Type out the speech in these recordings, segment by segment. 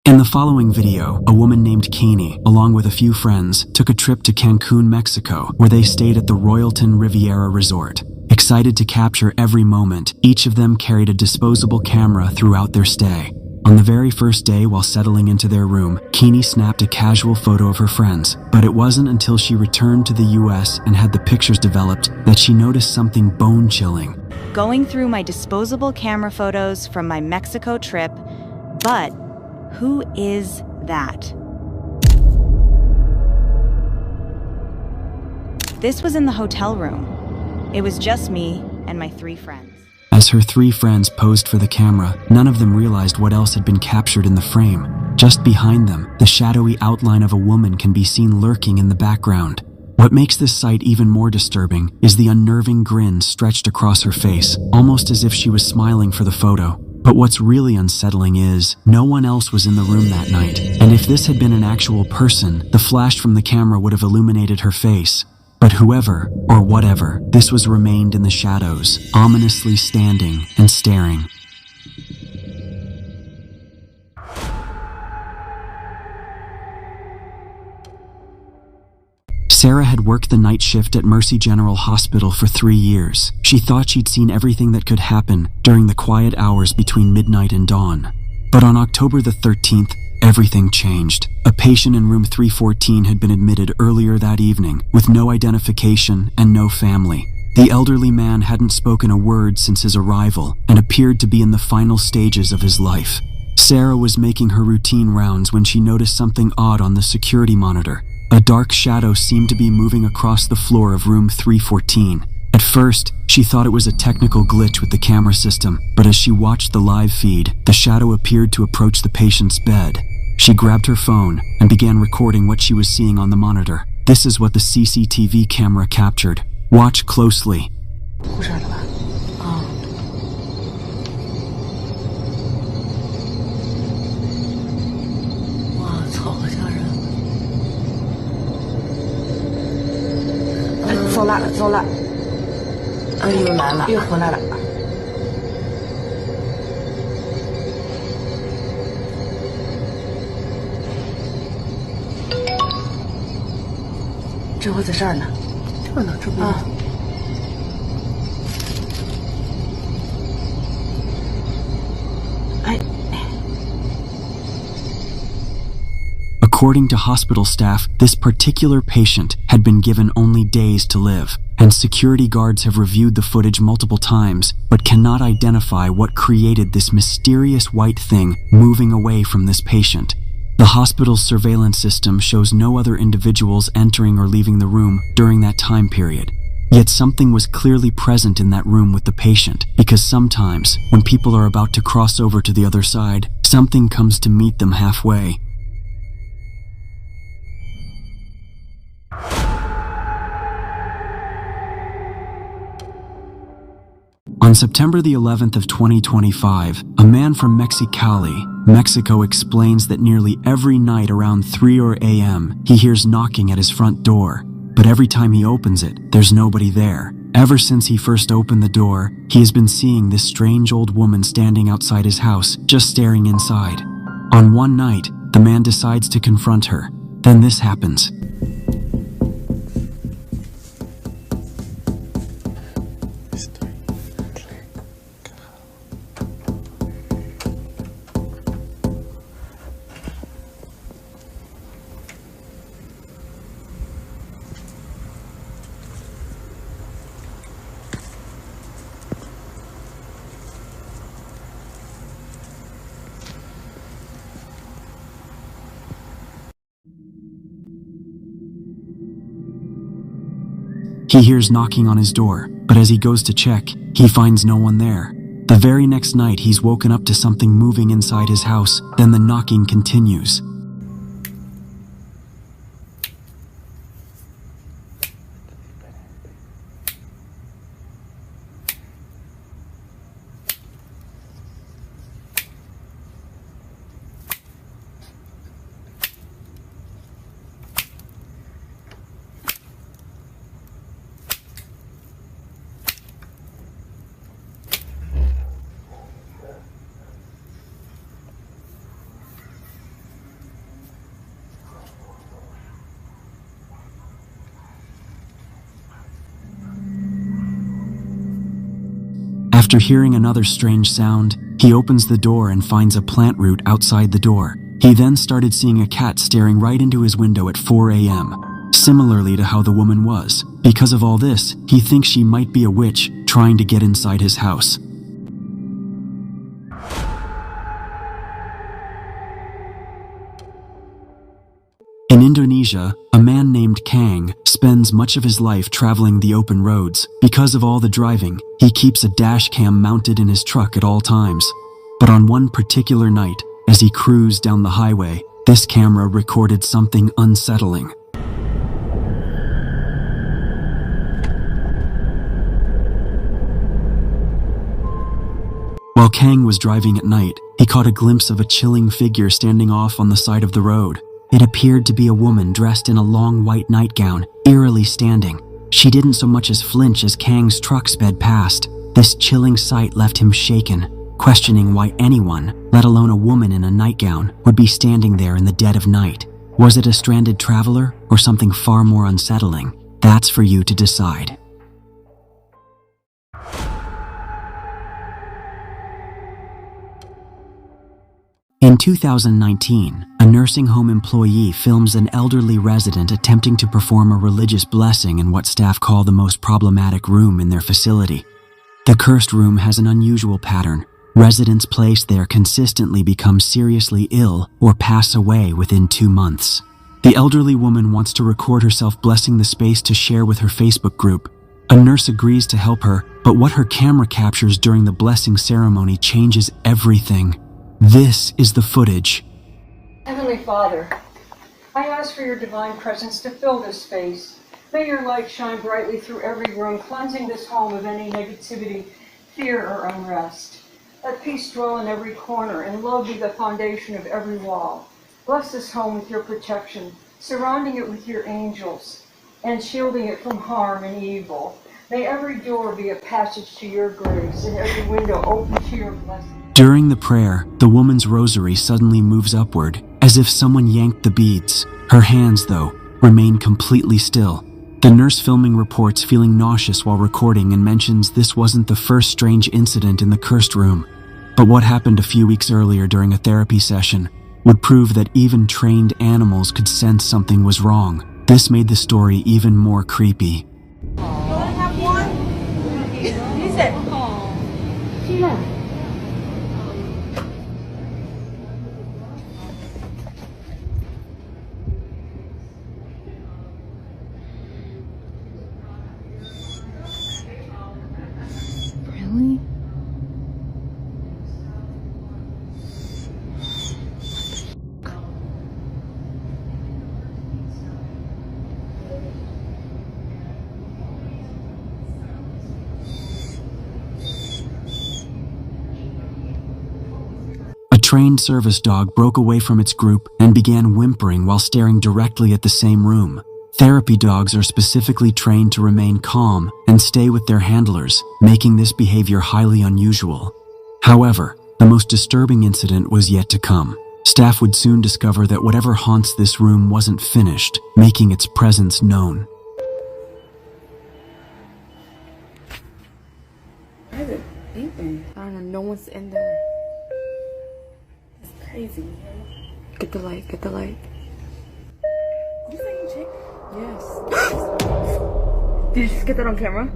In the following video, a woman named Kanie, along with a few friends, took a trip to Cancun, Mexico, where they stayed at the Royalton Riviera Resort. Excited to capture every moment, each of them carried a disposable camera throughout their stay. On the very first day, while settling into their room, Kanie snapped a casual photo of her friends. But it wasn't until she returned to the US and had the pictures developed that she noticed something bone-chilling. Going through my disposable camera photos from my Mexico trip, but who is that? This was in the hotel room. It was just me and my 3 friends. As her 3 friends posed for the camera, none of them realized what else had been captured in the frame. Just behind them, the shadowy outline of a woman can be seen lurking in the background. What makes this sight even more disturbing is the unnerving grin stretched across her face, almost as if she was smiling for the photo. But what's really unsettling is, no one else was in the room that night, and if this had been an actual person, the flash from the camera would have illuminated her face. But whoever, or whatever, this was remained in the shadows, ominously standing and staring. Sarah had worked the night shift at Mercy General Hospital for 3 years. She thought she'd seen everything that could happen during the quiet hours between midnight and dawn. But on October the 13th, everything changed. A patient in room 314 had been admitted earlier that evening, with no identification and no family. The elderly man hadn't spoken a word since his arrival and appeared to be in the final stages of his life. Sarah was making her routine rounds when she noticed something odd on the security monitor. A dark shadow seemed to be moving across the floor of room 314. At first, she thought it was a technical glitch with the camera system, but as she watched the live feed, the shadow appeared to approach the patient's bed. She grabbed her phone and began recording what she was seeing on the monitor. This is what the CCTV camera captured. Watch closely. According to hospital staff, this particular patient had been given only days to live, and security guards have reviewed the footage multiple times, but cannot identify what created this mysterious white thing moving away from this patient. The hospital's surveillance system shows no other individuals entering or leaving the room during that time period. Yet something was clearly present in that room with the patient, because sometimes, when people are about to cross over to the other side, something comes to meet them halfway. On September the 11th of 2025, a man from Mexicali, Mexico explains that nearly every night around 3 a.m., he hears knocking at his front door. But every time he opens it, there's nobody there. Ever since he first opened the door, he has been seeing this strange old woman standing outside his house, just staring inside. On one night, the man decides to confront her. Then this happens. He hears knocking on his door, but as he goes to check, he finds no one there. The very next night, he's woken up to something moving inside his house, then the knocking continues. After hearing another strange sound, he opens the door and finds a plant root outside the door. He then started seeing a cat staring right into his window at 4 a.m., similarly to how the woman was. Because of all this, he thinks she might be a witch trying to get inside his house. In Indonesia, a man named Kang spends much of his life traveling the open roads. Because of all the driving, he keeps a dash cam mounted in his truck at all times. But on one particular night, as he cruised down the highway, this camera recorded something unsettling. While Kang was driving at night, he caught a glimpse of a chilling figure standing off on the side of the road. It appeared to be a woman dressed in a long white nightgown, eerily standing. She didn't so much as flinch as Kang's truck sped past. This chilling sight left him shaken, questioning why anyone, let alone a woman in a nightgown, would be standing there in the dead of night. Was it a stranded traveler or something far more unsettling? That's for you to decide. In 2019, a nursing home employee films an elderly resident attempting to perform a religious blessing in what staff call the most problematic room in their facility. The cursed room has an unusual pattern. Residents placed there consistently become seriously ill or pass away within 2 months. The elderly woman wants to record herself blessing the space to share with her Facebook group. A nurse agrees to help her, but what her camera captures during the blessing ceremony changes everything. This is the footage. Heavenly Father, I ask for your divine presence to fill this space. May your light shine brightly through every room, cleansing this home of any negativity, fear, or unrest. Let peace dwell in every corner, and love be the foundation of every wall. Bless this home with your protection, surrounding it with your angels, and shielding it from harm and evil. May every door be a passage to your grace, and every window open to your blessing. During the prayer, the woman's rosary suddenly moves upward, as if someone yanked the beads. Her hands, though, remain completely still. The nurse filming reports feeling nauseous while recording and mentions this wasn't the first strange incident in the cursed room. But what happened a few weeks earlier during a therapy session would prove that even trained animals could sense something was wrong. This made the story even more creepy. You only have one? He said, Sheila. Really? A trained service dog broke away from its group and began whimpering while staring directly at the same room. Therapy dogs are specifically trained to remain calm and stay with their handlers, making this behavior highly unusual. However, the most disturbing incident was yet to come. Staff would soon discover that whatever haunts this room wasn't finished, making its presence known. Why is it beeping? I don't know, no one's in there. It's crazy. Get the light, get the light. You saying chick? Yes. Did you just get that on camera?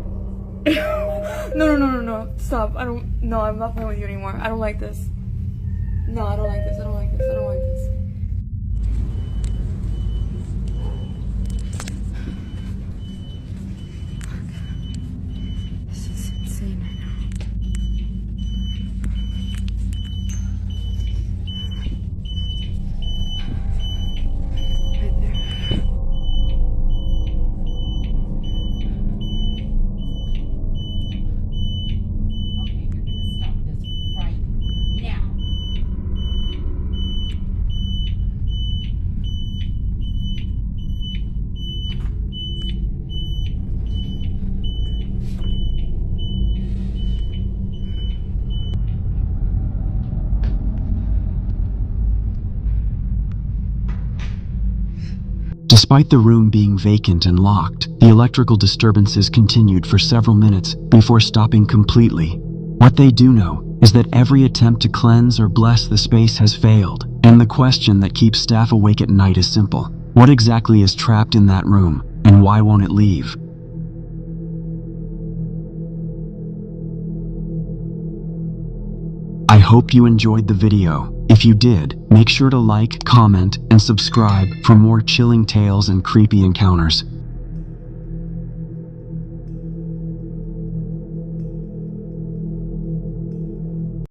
No. Stop. No, I'm not playing with you anymore. I don't like this. No, I don't like this. I don't like this. I don't like this. This is insane right now. Right there. Despite the room being vacant and locked, the electrical disturbances continued for several minutes before stopping completely. What they do know is that every attempt to cleanse or bless the space has failed, and the question that keeps staff awake at night is simple. What exactly is trapped in that room, and why won't it leave? I hope you enjoyed the video. If you did, make sure to like, comment, and subscribe for more chilling tales and creepy encounters.